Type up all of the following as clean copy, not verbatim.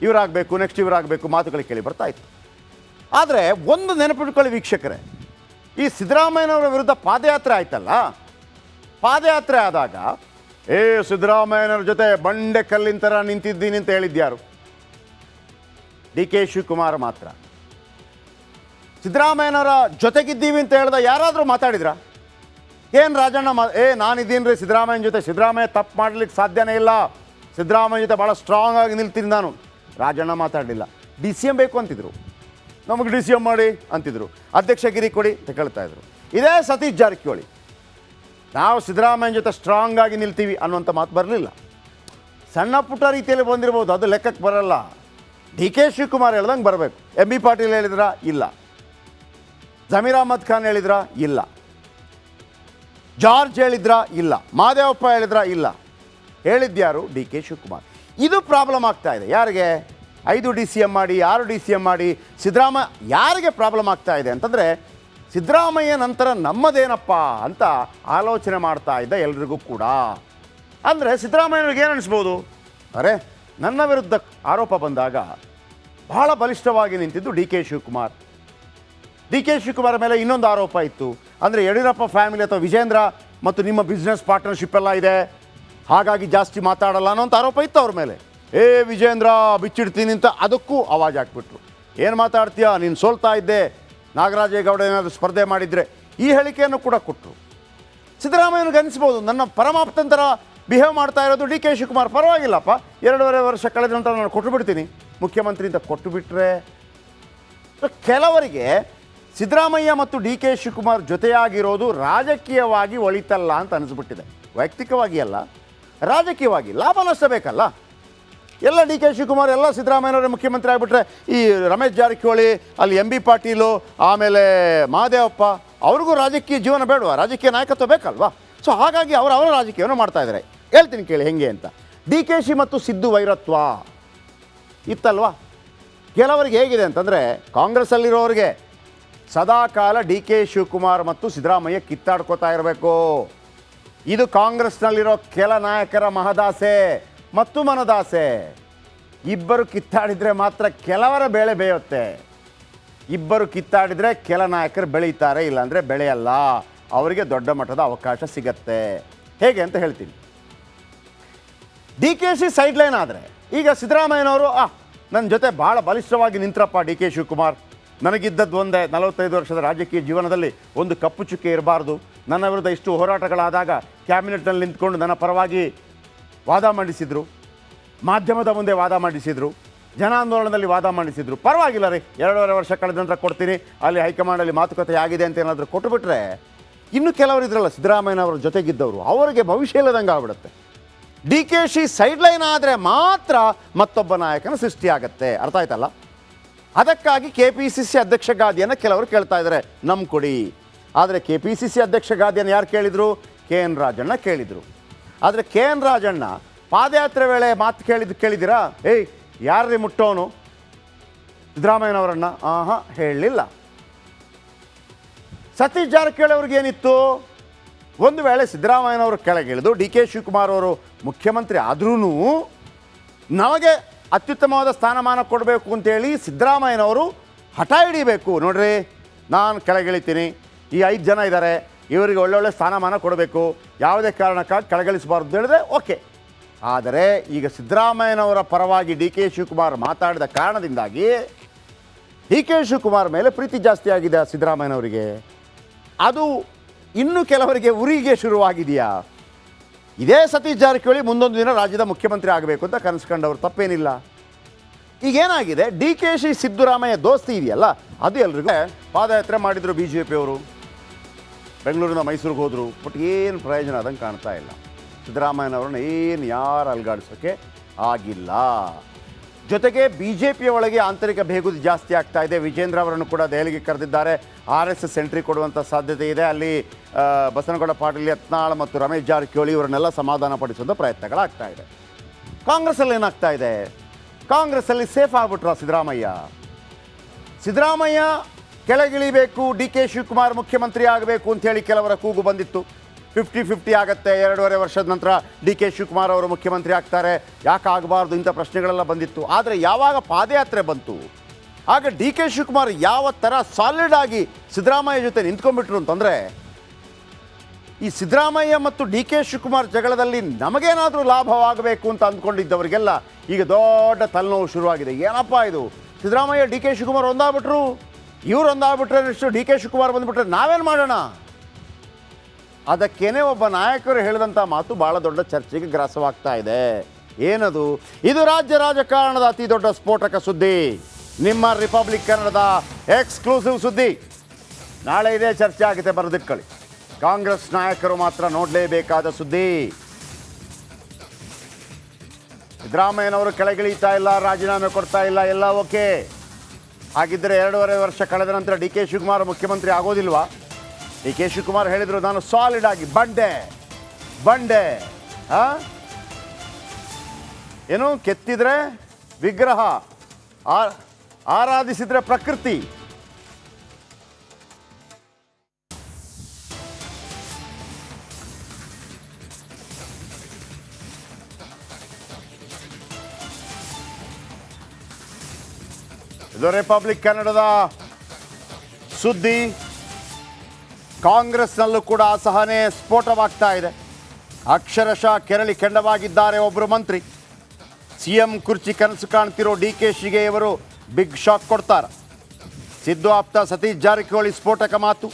ಇವರಾಗಬೇಕು, next ಇವರಾಗಬೇಕು ಮಾತುಗಳು ಕೇಳಿ ಬರ್ತಾ ಇತ್ತು. ಆದರೆ ಒಂದು ನೆನಪಿಟ್ಕೊಳ್ಳಿ ವೀಕ್ಷಕರೇ, ಈ ಸಿದ್ದರಾಮಯ್ಯನವರ ವಿರುದ್ಧ ಪಾದಯಾತ್ರೆ ಆಯ್ತಲ್ಲ, ಪಾದಯಾತ್ರೆ ಆದಾಗ ಸಿದ್ದರಾಮಯ್ಯನವ್ರ ಜೊತೆ ಬಂಡೆ ಕಲ್ಲಿನ ಥರ ನಿಂತಿದ್ದೀನಿ ಅಂತ ಹೇಳಿದ್ಯಾರು? ಡಿ ಕೆ ಶಿವಕುಮಾರ್ ಮಾತ್ರ. ಸಿದ್ದರಾಮಯ್ಯನವರ ಜೊತೆಗಿದ್ದೀವಿ ಅಂತ ಹೇಳ್ದ ಯಾರಾದರೂ ಮಾತಾಡಿದ್ರಾ? ಏನು ರಾಜಣ್ಣ ನಾನಿದ್ದೀನಿ ರೀ ಸಿದ್ದರಾಮಯ್ಯನ ಜೊತೆ, ಸಿದ್ದರಾಮಯ್ಯ ತಪ್ಪು ಮಾಡಲಿಕ್ಕೆ ಸಾಧ್ಯನೇ ಇಲ್ಲ, ಸಿದ್ದರಾಮಯ್ಯ ಜೊತೆ ಭಾಳ ಸ್ಟ್ರಾಂಗ್ ಆಗಿ ನಿಲ್ತೀನಿ ನಾನು. ರಾಜಣ್ಣ ಮಾತಾಡಲಿಲ್ಲ. ಡಿ ಸಿ ಎಂ ಬೇಕು ಅಂತಿದ್ರು, ನಮಗೆ ಡಿ ಸಿ ಎಂ ಮಾಡಿ ಅಂತಿದ್ರು, ಅಧ್ಯಕ್ಷಗಿರಿ ಕೊಡಿ ಅಂತ ಕೇಳ್ತಾಯಿದ್ರು. ಇದೇ ಸತೀಶ್ ಜಾರಕಿಹೊಳಿ ನಾವು ಸಿದ್ದರಾಮಯ್ಯನ ಜೊತೆ ಸ್ಟ್ರಾಂಗ್ ಆಗಿ ನಿಲ್ತೀವಿ ಅನ್ನುವಂಥ ಮಾತು ಬರಲಿಲ್ಲ. ಸಣ್ಣ ಪುಟ್ಟ ರೀತಿಯಲ್ಲಿ ಬಂದಿರ್ಬೋದು, ಅದು ಲೆಕ್ಕಕ್ಕೆ ಬರಲ್ಲ. ಡಿ ಕೆ ಶಿವಕುಮಾರ್ ಹೇಳ್ದಂಗೆ ಬರಬೇಕು. ಎಂ ಬಿ ಪಾಟೀಲ್ ಹೇಳಿದ್ರಾ? ಇಲ್ಲ. ಜಮೀರ್ ಅಹ್ಮದ್ ಖಾನ್ ಹೇಳಿದ್ರಾ? ಇಲ್ಲ. ಜಾರ್ಜ್ ಹೇಳಿದ್ರಾ? ಇಲ್ಲ. ಮಾದೇವಪ್ಪ ಹೇಳಿದ್ರಾ? ಇಲ್ಲ. ಹೇಳಿದ್ಯಾರು? D K Shivakumar. ಇದು ಪ್ರಾಬ್ಲಮ್ ಆಗ್ತಾ ಇದೆ. ಯಾರಿಗೆ? 5 ಡಿ ಸಿ ಎಂ ಮಾಡಿ, 6 ಡಿ ಸಿ ಎಂ ಮಾಡಿ ಸಿದ್ದರಾಮಯ್ಯ ಯಾರಿಗೆ ಪ್ರಾಬ್ಲಮ್ ಆಗ್ತಾ ಇದೆ ಅಂತಂದರೆ, ಸಿದ್ದರಾಮಯ್ಯ ನಂತರ ನಮ್ಮದೇನಪ್ಪ ಅಂತ ಆಲೋಚನೆ ಮಾಡ್ತಾ ಇದ್ದ ಎಲ್ರಿಗೂ ಕೂಡ. ಅಂದರೆ ಸಿದ್ದರಾಮಯ್ಯನಿಗೆ ಏನು ಅನಿಸ್ಬೋದು, ಅರೆ ನನ್ನ ವಿರುದ್ಧ ಆರೋಪ ಬಂದಾಗ ಬಹಳ ಬಲಿಷ್ಠವಾಗಿ ನಿಂತಿದ್ದು D K Shivakumar. D K Shivakumar ಮೇಲೆ ಇನ್ನೊಂದು ಆರೋಪ ಇತ್ತು, ಅಂದರೆ ಯಡಿಯೂರಪ್ಪ ಫ್ಯಾಮಿಲಿ ಅಥವಾ ವಿಜೇಂದ್ರ ಮತ್ತು ನಿಮ್ಮ ಬಿಸ್ನೆಸ್ ಪಾರ್ಟ್ನರ್ಶಿಪ್ ಎಲ್ಲ ಇದೆ, ಹಾಗಾಗಿ ಜಾಸ್ತಿ ಮಾತಾಡಲ್ಲ ಅನ್ನೋಂಥ ಆರೋಪ ಇತ್ತು ಅವ್ರ ಮೇಲೆ. ವಿಜೇಂದ್ರ ಬಿಚ್ಚಿಡ್ತೀನಿ ಅಂತ ಅದಕ್ಕೂ ಆವಾಜ್ ಹಾಕ್ಬಿಟ್ರು. ಏನು ಮಾತಾಡ್ತೀಯಾ, ನೀನು ಸೋಲ್ತಾ ಇದ್ದೆ, ನಾಗರಾಜೇಗೌಡ ಏನಾದರೂ ಸ್ಪರ್ಧೆ ಮಾಡಿದರೆ, ಈ ಹೇಳಿಕೆಯನ್ನು ಕೂಡ ಕೊಟ್ಟರು. ಸಿದ್ದರಾಮಯ್ಯನಿಗೆ ಅನಿಸ್ಬೋದು ನನ್ನ ಪರಮಾಪ್ತಂತರ ಬಿಹೇವ್ ಮಾಡ್ತಾ ಇರೋದು ಡಿ ಕೆ ಶಿವಕುಮಾರ್. ಪರವಾಗಿಲ್ಲಪ್ಪ, 2.5 ವರ್ಷ ಕಳೆದ ನಂತರ ನಾನು ಕೊಟ್ಟು ಬಿಡ್ತೀನಿ ಮುಖ್ಯಮಂತ್ರಿ ಅಂತ ಕೊಟ್ಟು ಬಿಟ್ಟರೆ. ಕೆಲವರಿಗೆ ಸಿದ್ದರಾಮಯ್ಯ ಮತ್ತು ಡಿ ಕೆ ಶಿವಕುಮಾರ್ ಜೊತೆಯಾಗಿರೋದು ರಾಜಕೀಯವಾಗಿ ಒಳಿತಲ್ಲ ಅಂತ ಅನಿಸ್ಬಿಟ್ಟಿದೆ. ವೈಯಕ್ತಿಕವಾಗಿ ಅಲ್ಲ, ರಾಜಕೀಯವಾಗಿ ಲಾಭ ನಷ್ಟ ಬೇಕಲ್ಲ. ಎಲ್ಲ ಡಿ ಕೆ ಶಿವಕುಮಾರ್ ಎಲ್ಲ ಸಿದ್ದರಾಮಯ್ಯನವರೇ ಮುಖ್ಯಮಂತ್ರಿ ಆಗಿಬಿಟ್ರೆ, ಈ ರಮೇಶ್ ಜಾರಕಿಹೊಳಿ, ಅಲ್ಲಿ ಎಂ ಬಿ ಪಾಟೀಲು, ಆಮೇಲೆ ಮಹದೇವಪ್ಪ, ಅವ್ರಿಗೂ ರಾಜಕೀಯ ಜೀವನ ಬೇಡವಾ? ರಾಜಕೀಯ ನಾಯಕತ್ವ ಬೇಕಲ್ವಾ? ಸೊ ಹಾಗಾಗಿ ಅವರ ರಾಜಕೀಯವನ್ನು ಮಾಡ್ತಾ ಇದ್ದಾರೆ. ಹೇಳ್ತೀನಿ ಕೇಳಿ ಹೆಂಗೆ ಅಂತ. ಡಿ ಕೆ ಶಿ ಮತ್ತು ಸಿದ್ದು ವೈರತ್ವ ಇತ್ತಲ್ವಾ? ಕೆಲವರಿಗೆ ಹೇಗಿದೆ ಅಂತಂದರೆ, ಕಾಂಗ್ರೆಸ್ಸಲ್ಲಿರೋರಿಗೆ ಸದಾಕಾಲ ಡಿ ಕೆ ಶಿವಕುಮಾರ್ ಮತ್ತು ಸಿದ್ದರಾಮಯ್ಯ ಕಿತ್ತಾಡ್ಕೋತಾ ಇರಬೇಕು. ಇದು ಕಾಂಗ್ರೆಸ್ನಲ್ಲಿರೋ ಕೆಲ ನಾಯಕರ ಮಹದಾಸೆ ಮತ್ತು ಮನದಾಸೆ. ಇಬ್ಬರು ಕಿತ್ತಾಡಿದರೆ ಮಾತ್ರ ಕೆಲವರ ಬೇಳೆ ಬೇಯುತ್ತೆ. ಇಬ್ಬರು ಕಿತ್ತಾಡಿದರೆ ಕೆಲ ನಾಯಕರು ಬೆಳೀತಾರೆ, ಇಲ್ಲಾಂದರೆ ಬೆಳೆಯಲ್ಲ. ಅವರಿಗೆ ದೊಡ್ಡ ಮಟ್ಟದ ಅವಕಾಶ ಸಿಗತ್ತೆ. ಹೇಗೆ ಅಂತ ಹೇಳ್ತೀನಿ. ಡಿ ಕೆ ಶಿ ಸೈಡ್ಲೈನ್ ಆದರೆ, ಈಗ ಸಿದ್ದರಾಮಯ್ಯನವರು ನನ್ನ ಜೊತೆ ಭಾಳ ಬಲಿಷ್ಠವಾಗಿ ನಿಂತ್ರಪ್ಪ ಡಿ ಕೆ ಶಿವಕುಮಾರ್, ನನಗಿದ್ದದ್ದು ಒಂದೇ 45 ವರ್ಷದ ರಾಜಕೀಯ ಜೀವನದಲ್ಲಿ ಒಂದು ಕಪ್ಪು ಚುಕ್ಕೆ ಇರಬಾರ್ದು, ನನ್ನ ವಿರುದ್ಧ ಇಷ್ಟು ಹೋರಾಟಗಳಾದಾಗ ಕ್ಯಾಬಿನೆಟ್ನಲ್ಲಿ ನಿಂತ್ಕೊಂಡು ನನ್ನ ಪರವಾಗಿ ವಾದ ಮಂಡಿಸಿದರು, ಮಾಧ್ಯಮದ ಮುಂದೆ ವಾದ ಮಂಡಿಸಿದರು, ಜನಾಂದೋಲನದಲ್ಲಿ ವಾದ ಮಂಡಿಸಿದರು. ಪರವಾಗಿಲ್ಲ ರೀ, 2.5 ವರ್ಷ ಕಳೆದ ನಂತರ ಕೊಡ್ತೀನಿ, ಅಲ್ಲಿ ಹೈಕಮಾಂಡಲ್ಲಿ ಮಾತುಕತೆ ಆಗಿದೆ ಅಂತ ಏನಾದರೂ ಕೊಟ್ಟುಬಿಟ್ರೆ, ಇನ್ನು ಕೆಲವರು ಇದ್ರಲ್ಲ ಸಿದ್ದರಾಮಯ್ಯನವರ ಜೊತೆಗಿದ್ದವರು, ಅವರಿಗೆ ಭವಿಷ್ಯ ಇಲ್ಲದಂಗೆ ಆಗ್ಬಿಡುತ್ತೆ. ಡಿ ಕೆ ಶಿ ಸೈಡ್ಲೈನ್ ಆದರೆ ಮಾತ್ರ ಮತ್ತೊಬ್ಬ ನಾಯಕನ ಸೃಷ್ಟಿಯಾಗತ್ತೆ. ಅರ್ಥ ಆಯ್ತಲ್ಲ? ಅದಕ್ಕಾಗಿ ಕೆ ಪಿ ಸಿ ಸಿ ಅಧ್ಯಕ್ಷ ಗಾದಿಯನ್ನು ಕೆಲವರು ಕೇಳ್ತಾ ಇದ್ದಾರೆ, ನಮ್ಮ ಕೊಡಿ. ಆದರೆ ಕೆ ಪಿ ಸಿ ಸಿ ಅಧ್ಯಕ್ಷ ಗಾದಿಯನ್ನು ಯಾರು ಕೇಳಿದರು? ಕೆ ಎನ್ ರಾಜಣ್ಣ ಕೇಳಿದರು. ಆದರೆ ಕೆ ಎನ್ ರಾಜಣ್ಣ ಪಾದಯಾತ್ರೆ ವೇಳೆ ಮಾತು ಕೇಳಿದ್ದೀರಾ? ಯಾರ್ರೀ ಮುಟ್ಟೋನು ಸಿದ್ದರಾಮಯ್ಯನವರನ್ನು? ಹೇಳಲಿಲ್ಲ. ಸತೀಶ್ ಜಾರಕಿಹೊಳಿ ಅವ್ರಿಗೇನಿತ್ತು? ಒಂದು ವೇಳೆ ಸಿದ್ದರಾಮಯ್ಯನವರು ಕೆಳಗಿಳಿದು ಡಿ ಕೆ ಶಿವಕುಮಾರ್ ಅವರು ಮುಖ್ಯಮಂತ್ರಿ ಆದ್ರೂ ನಮಗೆ ಅತ್ಯುತ್ತಮವಾದ ಸ್ಥಾನಮಾನ ಕೊಡಬೇಕು ಅಂತೇಳಿ ಸಿದ್ದರಾಮಯ್ಯನವರು ಹಠ ಹಿಡಿಬೇಕು. ನೋಡ್ರಿ, ನಾನು ಕೆಳಗಿಳಿತೀನಿ, ಈ 5 ಜನ ಇದ್ದಾರೆ, ಇವರಿಗೆ ಒಳ್ಳೊಳ್ಳೆ ಸ್ಥಾನಮಾನ ಕೊಡಬೇಕು, ಯಾವುದೇ ಕಾರಣಕ್ಕಾಗಿ ಕೆಳಗಿಳಿಸಬಾರ್ದು ಹೇಳಿದ್ರೆ ಓಕೆ. ಆದರೆ ಈಗ ಸಿದ್ದರಾಮಯ್ಯನವರ ಪರವಾಗಿ ಡಿ ಕೆ ಶಿವಕುಮಾರ್ ಮಾತಾಡಿದ ಕಾರಣದಿಂದಾಗಿ ಡಿ ಕೆ ಶಿವಕುಮಾರ್ ಮೇಲೆ ಪ್ರೀತಿ ಜಾಸ್ತಿ ಆಗಿದೆ ಸಿದ್ದರಾಮಯ್ಯನವರಿಗೆ. ಅದು ಇನ್ನು ಕೆಲವರಿಗೆ ಉರಿಗೆ ಶುರುವಾಗಿದೆಯಾ? ಇದೇ ಸತೀಶ್ ಜಾರಕಿಹೊಳಿ ಮುಂದೊಂದು ದಿನ ರಾಜ್ಯದ ಮುಖ್ಯಮಂತ್ರಿ ಆಗಬೇಕು ಅಂತ ಕನಸ್ಕೊಂಡವರು, ತಪ್ಪೇನಿಲ್ಲ. ಈಗೇನಾಗಿದೆ, ಡಿ ಕೆ ಶಿ ಸಿದ್ದರಾಮಯ್ಯ ದೋಸ್ತಿ ಇದೆಯಲ್ಲ, ಅದು ಎಲ್ರಿಗೂ. ಪಾದಯಾತ್ರೆ ಮಾಡಿದರು ಬಿ ಜೆ ಪಿಯವರು, ಬೆಂಗಳೂರಿನ ಮೈಸೂರಿಗೆ ಹೋದರು, ಬಟ್ ಏನು ಪ್ರಯೋಜನ ಆದಂಗೆ ಕಾಣ್ತಾ ಇಲ್ಲ. ಸಿದ್ದರಾಮಯ್ಯನವ್ರನ್ನ ಏನು ಯಾರು ಅಲ್ಗಾಡಿಸೋಕ್ಕೆ ಆಗಿಲ್ಲ. ಜೊತೆಗೆ ಬಿ ಜೆ ಪಿಯ ಒಳಗೆ ಆಂತರಿಕ ಬೇಗುದಿ ಜಾಸ್ತಿ ಆಗ್ತಾ ಇದೆ. ವಿಜೇಂದ್ರ ಅವರನ್ನು ಕೂಡ ದೆಹಲಿಗೆ ಕರೆದಿದ್ದಾರೆ. RSS ಎಂಟ್ರಿ ಕೊಡುವಂಥ ಸಾಧ್ಯತೆ ಇದೆ. ಅಲ್ಲಿ ಬಸನಗೌಡ ಪಾಟೀಲ್, ಯತ್ನಾಳ್ ಮತ್ತು ರಮೇಶ್ ಜಾರಕಿಹೊಳಿ ಇವರನ್ನೆಲ್ಲ ಸಮಾಧಾನ ಪಡಿಸುವಂಥ ಪ್ರಯತ್ನಗಳಾಗ್ತಾ ಇದೆ. ಕಾಂಗ್ರೆಸ್ಸಲ್ಲಿ ಏನಾಗ್ತಾ ಇದೆ? ಕಾಂಗ್ರೆಸ್ಸಲ್ಲಿ ಸೇಫ್ ಆಗ್ಬಿಟ್ರ ಸಿದ್ದರಾಮಯ್ಯ. ಸಿದ್ದರಾಮಯ್ಯ ಕೆಳಗಿಳಿಬೇಕು, ಡಿ ಕೆ ಶಿವಕುಮಾರ್ ಮುಖ್ಯಮಂತ್ರಿ ಆಗಬೇಕು ಅಂಥೇಳಿ ಕೆಲವರ ಕೂಗು ಬಂದಿತ್ತು. 50-50 ಆಗುತ್ತೆ, 2.5 ವರ್ಷದ ನಂತರ ಡಿ ಕೆ ಶಿವಕುಮಾರ್ ಅವರು ಮುಖ್ಯಮಂತ್ರಿ ಆಗ್ತಾರೆ, ಯಾಕೆ ಆಗಬಾರ್ದು ಇಂಥ ಪ್ರಶ್ನೆಗಳೆಲ್ಲ ಬಂದಿತ್ತು. ಆದರೆ ಯಾವಾಗ ಪಾದಯಾತ್ರೆ ಬಂತು ಆಗ ಡಿ ಕೆ ಶಿವಕುಮಾರ್ ಯಾವ ಥರ ಸಾಲಿಡ್ ಆಗಿ ಸಿದ್ದರಾಮಯ್ಯ ಜೊತೆ ನಿಂತ್ಕೊಂಡ್ಬಿಟ್ರು ಅಂತಂದರೆ, ಈ ಸಿದ್ದರಾಮಯ್ಯ ಮತ್ತು ಡಿ ಕೆ ಶಿವಕುಮಾರ್ ಜಗಳದಲ್ಲಿ ನಮಗೇನಾದರೂ ಲಾಭವಾಗಬೇಕು ಅಂತ ಅಂದ್ಕೊಂಡಿದ್ದವರಿಗೆಲ್ಲ ಈಗ ದೊಡ್ಡ ತಲೆನೋವು ಶುರುವಾಗಿದೆ. ಏನಪ್ಪ ಇದು, ಸಿದ್ದರಾಮಯ್ಯ ಡಿ ಕೆ ಶಿವಕುಮಾರ್ ಒಂದಾಗ್ಬಿಟ್ರು, ಇವ್ರು ಒಂದಾಗ್ಬಿಟ್ರೆ ನೆಕ್ಸ್ಟು ಡಿ ಕೆ ಶಿವಕುಮಾರ್ ಬಂದುಬಿಟ್ರೆ ನಾವೇನು ಮಾಡೋಣ? ಅದಕ್ಕೇನೆ ಒಬ್ಬ ನಾಯಕರು ಹೇಳಿದಂಥ ಮಾತು ಭಾಳ ದೊಡ್ಡ ಚರ್ಚೆಗೆ ಗ್ರಾಸವಾಗ್ತಾ ಇದೆ. ಏನದು? ಇದು ರಾಜ್ಯ ರಾಜಕಾರಣದ ಅತಿ ದೊಡ್ಡ ಸ್ಫೋಟಕ ಸುದ್ದಿ, ನಿಮ್ಮ ರಿಪಬ್ಲಿಕ್ ಕನ್ನಡದ ಎಕ್ಸ್ಕ್ಲೂಸಿವ್ ಸುದ್ದಿ. ನಾಳೆ ಇದೇ ಚರ್ಚೆ ಆಗುತ್ತೆ, ಬರೆದಿಟ್ಕೊಳ್ಳಿ. ಕಾಂಗ್ರೆಸ್ ನಾಯಕರು ಮಾತ್ರ ನೋಡಲೇಬೇಕಾದ ಸುದ್ದಿ. ಸಿದ್ದರಾಮಯ್ಯನವರು ಕೆಳಗಿಳಿತಾ ಇಲ್ಲ, ರಾಜೀನಾಮೆ ಕೊಡ್ತಾ ಇಲ್ಲ, ಎಲ್ಲ ಓಕೆ. ಹಾಗಿದ್ದರೆ 2.5 ವರ್ಷ ಕಳೆದ ನಂತರ ಡಿ ಕೆ ಶಿವಕುಮಾರ್ ಮುಖ್ಯಮಂತ್ರಿ ಆಗೋದಿಲ್ವಾ? ಡಿ ಕೆ ಶಿವಕುಮಾರ್ ಹೇಳಿದರು, ನಾನು ಸಾಲಿಡ್ ಆಗಿ ಬಂಡೆ ಏನು ಕೆತ್ತಿದ್ರೆ ವಿಗ್ರಹ, ಆರಾಧಿಸಿದ್ರೆ ಪ್ರಕೃತಿ. ಇದು ರಿಪಬ್ಲಿಕ್ ಕನ್ನಡದ ಸುದ್ದಿ. ಕಾಂಗ್ರೆಸ್ನಲ್ಲೂ ಕೂಡ ಅಸಹನೆ ಸ್ಫೋಟವಾಗ್ತಾ ಇದೆ. ಅಕ್ಷರಶಃ ಕೆರಳಿ ಕೆಂಡವಾಗಿದ್ದಾರೆ ಒಬ್ಬರು ಮಂತ್ರಿ. ಸಿಎಂ ಕುರ್ಚಿ ಕನಸು ಕಾಣ್ತಿರೋ ಡಿ ಕೆ ಶಿಗೆ ಇವರು ಬಿಗ್ ಶಾಕ್ ಕೊಡ್ತಾರೆ. ಸಿದ್ದು ಆಪ್ತ ಸತೀಶ್ ಜಾರಕಿಹೊಳಿ ಸ್ಫೋಟಕ ಮಾತು.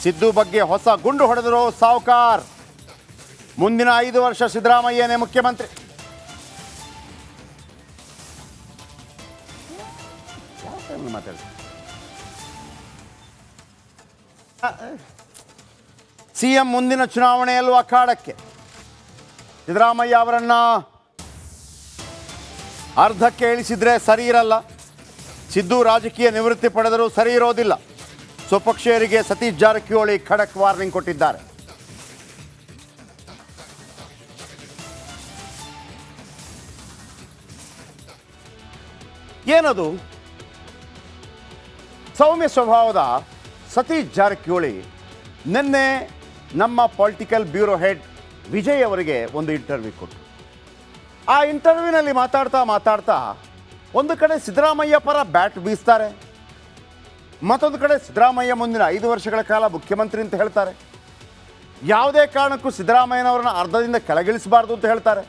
ಸಿದ್ದು ಬಗ್ಗೆ ಹೊಸ ಗುಂಡು ಹೊಡೆದರು ಸಾವ್ಕಾರ್. ಮುಂದಿನ 5 ವರ್ಷ ಸಿದ್ದರಾಮಯ್ಯನೇ ಮುಖ್ಯಮಂತ್ರಿ. ಸಿಎಂ ಮುಂದಿನ ಚುನಾವಣೆಯಲ್ಲೂ ಅಖಾಡಕ್ಕೆ. ಸಿದ್ದರಾಮಯ್ಯ ಅವರನ್ನು ಅರ್ಧಕ್ಕೆ ಇಳಿಸಿದ್ರೆ ಸರಿ ಇರಲ್ಲ. ಸಿದ್ದು ರಾಜಕೀಯ ನಿವೃತ್ತಿ ಪಡೆದರೂ ಸರಿ ಇರೋದಿಲ್ಲ. ಸ್ವಪಕ್ಷೀಯರಿಗೆ ಸತೀಶ್ ಜಾರಕಿಹೊಳಿ ಖಡಕ್ ವಾರ್ನಿಂಗ್ ಕೊಟ್ಟಿದ್ದಾರೆ. ಏನದು? ಸೌಮ್ಯ ಸ್ವಭಾವದ ಸತೀಶ್ ಜಾರಕಿಹೊಳಿ ನಿನ್ನೆ ನಮ್ಮ ಪೊಲಿಟಿಕಲ್ ಬ್ಯೂರೋ ಹೆಡ್ ವಿಜಯ್ ಅವರಿಗೆ ಒಂದು ಇಂಟರ್ವ್ಯೂ ಕೊಟ್ಟರು. ಆ ಇಂಟರ್ವ್ಯೂನಲ್ಲಿ ಮಾತಾಡ್ತಾ ಒಂದು ಕಡೆ ಸಿದ್ದರಾಮಯ್ಯ ಪರ ಬ್ಯಾಟ್ ಬೀಸ್ತಾರೆ, ಮತ್ತೊಂದು ಕಡೆ ಸಿದ್ದರಾಮಯ್ಯ ಮುಂದಿನ 5 ವರ್ಷಗಳ ಕಾಲ ಮುಖ್ಯಮಂತ್ರಿ ಅಂತ ಹೇಳ್ತಾರೆ. ಯಾವುದೇ ಕಾರಣಕ್ಕೂ ಸಿದ್ದರಾಮಯ್ಯನವ್ರನ್ನ ಅರ್ಧದಿಂದ ಕೆಳಗಿಳಿಸಬಾರ್ದು ಅಂತ ಹೇಳ್ತಾರೆ.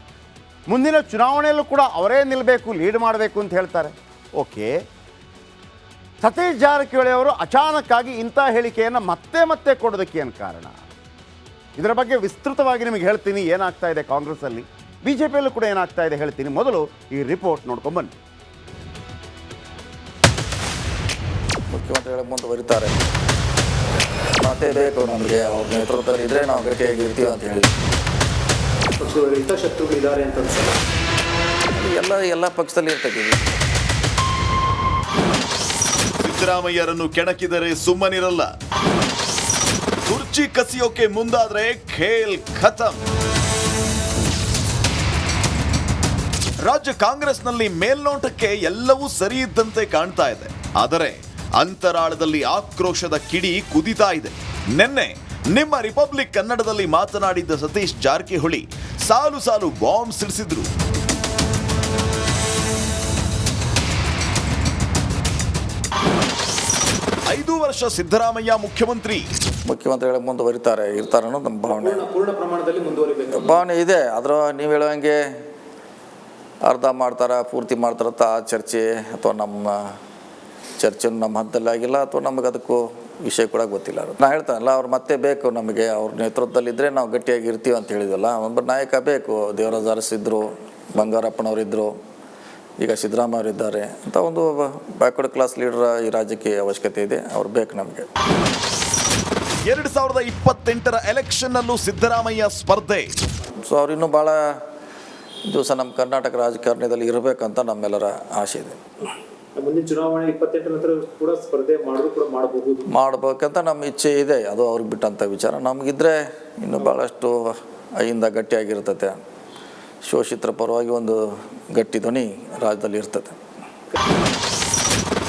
ಮುಂದಿನ ಚುನಾವಣೆಯಲ್ಲೂ ಕೂಡ ಅವರೇ ನಿಲ್ಲಬೇಕು, ಲೀಡ್ ಮಾಡಬೇಕು ಅಂತ ಹೇಳ್ತಾರೆ. ಓಕೆ, ಸತೀಶ್ ಜಾರಕಿಹೊಳಿ ಅವರು ಅಚಾನಕ್ಕಾಗಿ ಇಂಥ ಹೇಳಿಕೆಯನ್ನು ಮತ್ತೆ ಕೊಡೋದಕ್ಕೆ ಏನು ಕಾರಣ? ಇದರ ಬಗ್ಗೆ ವಿಸ್ತೃತವಾಗಿ ನಿಮಗೆ ಹೇಳ್ತೀನಿ. ಏನಾಗ್ತಾ ಇದೆ ಕಾಂಗ್ರೆಸ್ಸಲ್ಲಿ, ಬಿ ಜೆ ಪಿಯಲ್ಲೂ ಕೂಡ ಏನಾಗ್ತಾ ಇದೆ ಹೇಳ್ತೀನಿ. ಮೊದಲು ಈ ರಿಪೋರ್ಟ್ ನೋಡ್ಕೊಂಬನ್ನಿ. ಮುಖ್ಯಮಂತ್ರಿಗಳ ಮುಂದುವರಿತಾರೆ, ಮತ್ತೆ ಬೇಕು ನಮಗೆ ಅವ್ರ ನೇತೃತ್ವದಲ್ಲಿ ಇದ್ರೆ ನಾವು ಗಟ್ಟಿಯಾಗಿರ್ತೀವಿ ಅಂತ ಹೇಳಿ ಹಿತಾಸಕ್ತಿಗಳಿದ್ದಾರೆ ಅಂತ ಎಲ್ಲ ಪಕ್ಷದಲ್ಲಿ ಇರ್ತೈತಿ. ಸಿದ್ದರಾಮಯ್ಯರನ್ನು ಕೆಣಕಿದರೆ ಸುಮ್ಮನಿರಲ್ಲ. ಕುರ್ಚಿ ಕಸಿಯೋಕೆ ಮುಂದಾದ್ರೆ ಖೇಲ್ ಖತಮ್. ರಾಜ್ಯ ಕಾಂಗ್ರೆಸ್ನಲ್ಲಿ ಮೇಲ್ನೋಟಕ್ಕೆ ಎಲ್ಲವೂ ಸರಿ ಇದ್ದಂತೆ ಕಾಣ್ತಾ ಇದೆ, ಆದರೆ ಅಂತರಾಳದಲ್ಲಿ ಆಕ್ರೋಶದ ಕಿಡಿ ಕುದಿತಾ ಇದೆ. ನಿನ್ನೆ ನಿಮ್ಮ ರಿಪಬ್ಲಿಕ್ ಕನ್ನಡದಲ್ಲಿ ಮಾತನಾಡಿದ್ದ ಸತೀಶ್ ಜಾರಕಿಹೊಳಿ ಸಾಲು ಬಾಂಬ್ ಸಿಡಿಸಿದ್ರು. ಐದು ವರ್ಷ ಸಿದ್ದರಾಮಯ್ಯ ಮುಖ್ಯಮಂತ್ರಿಗಳ ಮುಂದುವರಿತಾರೆ ಅನ್ನೋದು ನಮ್ಮ ಭಾವನೆ. ಪೂರ್ಣ ಪ್ರಮಾಣದಲ್ಲಿ ಮುಂದುವರಿಬೇಕು ಭಾವನೆ ಇದೆ. ಅದರ ನೀವು ಹೇಳುವಂಗೆ ಅರ್ಧ ಮಾಡ್ತಾರ, ಪೂರ್ತಿ ಮಾಡ್ತಾರಂತ ಆ ಚರ್ಚೆ ಅಥವಾ ನಮ್ಮ ಚರ್ಚೆನೂ ನಮ್ಮ ಹಂತದಲ್ಲಿ ಆಗಿಲ್ಲ, ಅಥವಾ ನಮಗೆ ಅದಕ್ಕೂ ವಿಷಯ ಕೂಡ ಗೊತ್ತಿಲ್ಲ. ನಾ ಹೇಳ್ತಾನಲ್ಲ, ಅವ್ರು ಮತ್ತೆ ಬೇಕು ನಮಗೆ, ಅವ್ರ ನೇತೃತ್ವದಲ್ಲಿದ್ದರೆ ನಾವು ಗಟ್ಟಿಯಾಗಿ ಇರ್ತೀವಿ ಅಂತ ಹೇಳಿದ್ವಲ್ಲ. ಒಬ್ಬ ನಾಯಕ ಬೇಕು. ದೇವರಾಜ್ ಅರಸ್ ಇದ್ದರು, ಬಂಗಾರಪ್ಪನವರಿದ್ದರು, ಈಗ ಸಿದ್ದರಾಮಯ್ಯ ಅವರಿದ್ದಾರೆ ಅಂತ ಒಂದು ಬ್ಯಾಕ್ವರ್ಡ್ ಕ್ಲಾಸ್ ಲೀಡರ್ ಈ ರಾಜ್ಯಕ್ಕೆ ಅವಶ್ಯಕತೆ ಇದೆ. ಅವ್ರು ಬೇಕು ನಮಗೆ. 2028 ಎಲೆಕ್ಷನ್ನಲ್ಲೂ ಸಿದ್ದರಾಮಯ್ಯ ಸ್ಪರ್ಧೆ. ಸೊ ಅವ್ರು ಇನ್ನೂ ಭಾಳ ದಿವಸ ನಮ್ಮ ಕರ್ನಾಟಕ ರಾಜಕಾರಣದಲ್ಲಿ ಇರಬೇಕಂತ ನಮ್ಮೆಲ್ಲರ ಆಸೆ ಇದೆ. ಮುಂದಿನ ಚುನಾವಣೆ 28 ನಂತರ ಕೂಡ ಸ್ಪರ್ಧೆ ಮಾಡಬೇಕಂತ ನಮ್ಮ ಇಚ್ಛೆ ಇದೆ. ಅದು ಅವ್ರಿಗೆ ಬಿಟ್ಟಂಥ ವಿಚಾರ. ನಮಗಿದ್ರೆ ಇನ್ನೂ ಭಾಳಷ್ಟು ಐಯಿಂದ ಗಟ್ಟಿಯಾಗಿರ್ತದೆ. ಶೋಷಿತರ ಪರವಾಗಿ ಒಂದು ಗಟ್ಟಿ ಧ್ವನಿ ರಾಜ್ಯದಲ್ಲಿ ಇರ್ತದೆ.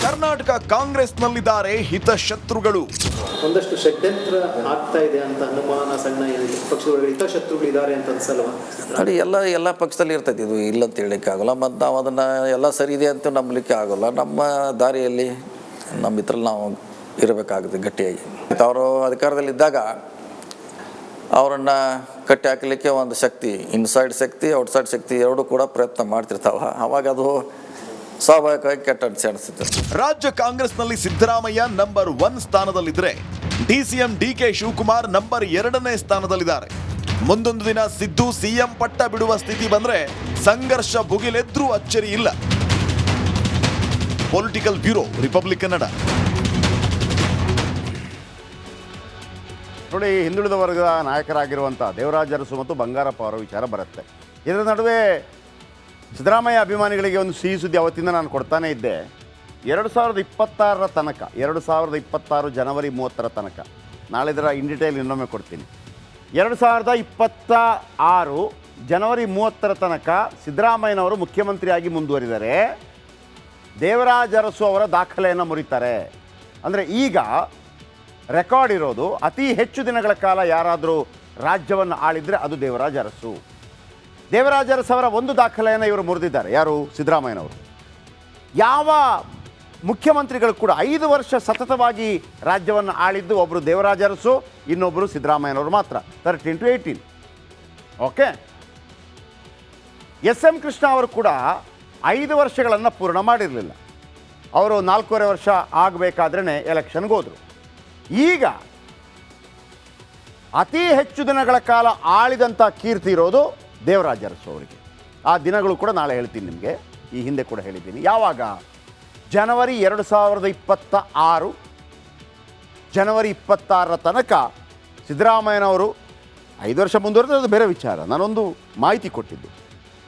ಕರ್ನಾಟಕ ಕಾಂಗ್ರೆಸ್ನಲ್ಲಿದ್ದಾರೆ ಹಿತಶತ್ರುಗಳು. ಒಂದಷ್ಟು ಷಡ್ಯಂತ್ರ ಆಗ್ತಾ ಇದೆ ಅಂತ ಅನುಮಾನ ಸಣ್ಣ ಪಕ್ಷದೊಳಗೆ ಹಿತಶತ್ರುಗಳಿದ್ದಾರೆ ಅಂತ ಅನ್ಸಲ್ವಾ? ನೋಡಿ, ಎಲ್ಲ ಪಕ್ಷದಲ್ಲಿ ಇರ್ತೈತಿ, ಇದು ಇಲ್ಲ ಅಂತ ಹೇಳಲಿಕ್ಕೆ ಆಗೋಲ್ಲ. ಮತ್ತು ನಾವು ಅದನ್ನು ಎಲ್ಲ ಸರಿ ಇದೆ ಅಂತ ನಂಬಲಿಕ್ಕೆ ಆಗೋಲ್ಲ. ನಮ್ಮ ದಾರಿಯಲ್ಲಿ ನಮ್ಮ ಇದ್ರಲ್ಲಿ ನಾವು ಇರಬೇಕಾಗುತ್ತೆ ಗಟ್ಟಿಯಾಗಿ. ಅವರು ಅಧಿಕಾರದಲ್ಲಿದ್ದಾಗ ಅವರನ್ನು ಕಟ್ಟಿ ಹಾಕಲಿಕ್ಕೆ ಒಂದು ಶಕ್ತಿ, ಇನ್ಸೈಡ್ ಶಕ್ತಿ ಔಟ್ಸೈಡ್ ಶಕ್ತಿ ಎರಡೂ ಕೂಡ ಪ್ರಯತ್ನ ಮಾಡ್ತಿರ್ತಾವ. ಅವಾಗ ಅದು ಸ್ವಾಭಾವಿಕವಾಗಿ ಕೆಟ್ಟ ಅನಿಸುತ್ತೆ. ರಾಜ್ಯ ಕಾಂಗ್ರೆಸ್ನಲ್ಲಿ ಸಿದ್ದರಾಮಯ್ಯ ನಂಬರ್ 1 ಸ್ಥಾನದಲ್ಲಿದ್ದರೆ ಡಿಸಿಎಂ ಡಿಕೆ ಶಿವಕುಮಾರ್ ನಂಬರ್ 2ನೇ ಸ್ಥಾನದಲ್ಲಿದ್ದಾರೆ. ಮುಂದೊಂದು ದಿನ ಸಿದ್ದು ಸಿಎಂ ಪಟ್ಟ ಬಿಡುವ ಸ್ಥಿತಿ ಬಂದ್ರೆ ಸಂಘರ್ಷ ಭುಗಿಲೆದ್ರೂ ಅಚ್ಚರಿ ಇಲ್ಲ. Political bureau, republic Kannada. ನೋಡಿ, ಹಿಂದುಳಿದ ವರ್ಗದ ನಾಯಕರಾಗಿರುವಂಥ ದೇವರಾಜ ಅರಸು ಮತ್ತು ಬಂಗಾರಪ್ಪ ಅವರ ವಿಚಾರ ಬರುತ್ತೆ. ಇದರ ನಡುವೆ ಸಿದ್ದರಾಮಯ್ಯ ಅಭಿಮಾನಿಗಳಿಗೆ ಒಂದು ಸಿಹಿ ಸುದ್ದಿ ಅವತ್ತಿಂದ ನಾನು ಕೊಡ್ತಾನೇ ಇದ್ದೆ. 2026 ತನಕ, 2026 ಜನವರಿ 30 ತನಕ, ನಾಳೆ ಇದರ ಇನ್ ಡಿಟೇಲ್ ಇನ್ನೊಮ್ಮೆ ಕೊಡ್ತೀನಿ. 2026 ಜನವರಿ 30 ತನಕ ಸಿದ್ದರಾಮಯ್ಯನವರು ಮುಖ್ಯಮಂತ್ರಿಯಾಗಿ ಮುಂದುವರಿದರೆ ದೇವರಾಜ ಅರಸು ಅವರ ದಾಖಲೆಯನ್ನು ಮುರಿತಾರೆ. ಅಂದರೆ ಈಗ ರೆಕಾರ್ಡ್ ಇರೋದು ಅತಿ ಹೆಚ್ಚು ದಿನಗಳ ಕಾಲ ಯಾರಾದರೂ ರಾಜ್ಯವನ್ನು ಆಳಿದರೆ ಅದು ದೇವರಾಜ ಅರಸು. ದೇವರಾಜ ಅರಸು ಅವರ ಒಂದು ದಾಖಲೆಯನ್ನು ಇವರು ಮುರಿದಿದ್ದಾರೆ. ಯಾರು? ಸಿದ್ದರಾಮಯ್ಯನವರು. ಯಾವ ಮುಖ್ಯಮಂತ್ರಿಗಳು ಕೂಡ 5 ವರ್ಷ ಸತತವಾಗಿ ರಾಜ್ಯವನ್ನು ಆಳಿದ್ದು ಒಬ್ಬರು ದೇವರಾಜ ಅರಸು, ಇನ್ನೊಬ್ಬರು ಸಿದ್ದರಾಮಯ್ಯನವರು ಮಾತ್ರ. 13 to 18. Okay. S M Krishna ಅವರು ಕೂಡ 5 ವರ್ಷಗಳನ್ನು ಪೂರ್ಣ ಮಾಡಿರಲಿಲ್ಲ. ಅವರು 4.5 ವರ್ಷ ಆಗಬೇಕಾದ್ರೇ ಎಲೆಕ್ಷನ್ಗೆ ಹೋದರು. ಈಗ ಅತಿ ಹೆಚ್ಚು ದಿನಗಳ ಕಾಲ ಆಳಿದಂಥ ಕೀರ್ತಿ ಇರೋದು ದೇವರಾಜ ಅರಸು ಅವರಿಗೆ. ಆ ದಿನಗಳು ಕೂಡ ನಾಳೆ ಹೇಳ್ತೀನಿ ನಿಮಗೆ, ಈ ಹಿಂದೆ ಕೂಡ ಹೇಳಿದ್ದೀನಿ. ಯಾವಾಗ? ಜನವರಿ 2026, ಜನವರಿ 26 ತನಕ ಸಿದ್ದರಾಮಯ್ಯನವರು 5 ವರ್ಷ ಮುಂದುವರೆದ್ರೆ ಅದು ಬೇರೆ ವಿಚಾರ. ನಾನೊಂದು ಮಾಹಿತಿ ಕೊಟ್ಟಿದ್ದು,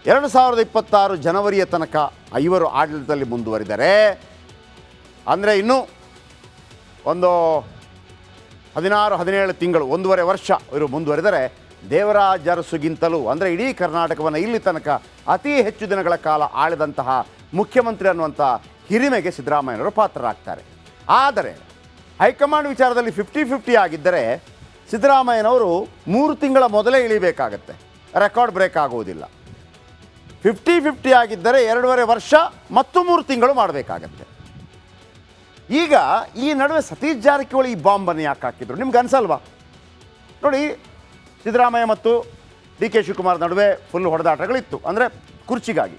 2026 ಜನವರಿಯ ತನಕ ಇವರು ಆಡಳಿತದಲ್ಲಿ ಮುಂದುವರಿದರೆ, ಅಂದರೆ ಇನ್ನೂ ಒಂದು 16-17 ತಿಂಗಳು, 1.5 ವರ್ಷ ಇವರು ಮುಂದುವರೆದರೆ ದೇವರಾಜ ಅರಸುಗಿಂತಲೂ, ಅಂದರೆ ಇಡೀ ಕರ್ನಾಟಕವನ್ನು ಇಲ್ಲಿ ತನಕ ಅತಿ ಹೆಚ್ಚು ದಿನಗಳ ಕಾಲ ಆಳಿದಂತಹ ಮುಖ್ಯಮಂತ್ರಿ ಅನ್ನುವಂಥ ಹಿರಿಮೆಗೆ ಸಿದ್ದರಾಮಯ್ಯನವರು ಪಾತ್ರರಾಗ್ತಾರೆ. ಆದರೆ ಹೈಕಮಾಂಡ್ ವಿಚಾರದಲ್ಲಿ 50-50 ಆಗಿದ್ದರೆ ಸಿದ್ದರಾಮಯ್ಯನವರು 3 ತಿಂಗಳ ಮೊದಲೇ ಇಳಿಬೇಕಾಗತ್ತೆ, ರೆಕಾರ್ಡ್ ಬ್ರೇಕ್ ಆಗುವುದಿಲ್ಲ. 50-50 ಆಗಿದ್ದರೆ 2.5 ವರ್ಷ ಮತ್ತು 3 ತಿಂಗಳು ಮಾಡಬೇಕಾಗತ್ತೆ. ಈಗ ಈ ನಡುವೆ ಸತೀಶ್ ಜಾರಕಿಹೊಳಿ ಈ ಬಾಂಬನ್ನು ಯಾಕೆ ಹಾಕಿದ್ರು ನಿಮ್ಗೆ ಅನ್ಸಲ್ವಾ? ನೋಡಿ, ಸಿದ್ದರಾಮಯ್ಯ ಮತ್ತು ಡಿ ಕೆ ಶಿವಕುಮಾರ್ ನಡುವೆ ಫುಲ್ ಹೊಡೆದಾಟಗಳಿತ್ತು, ಅಂದರೆ ಕುರ್ಚಿಗಾಗಿ.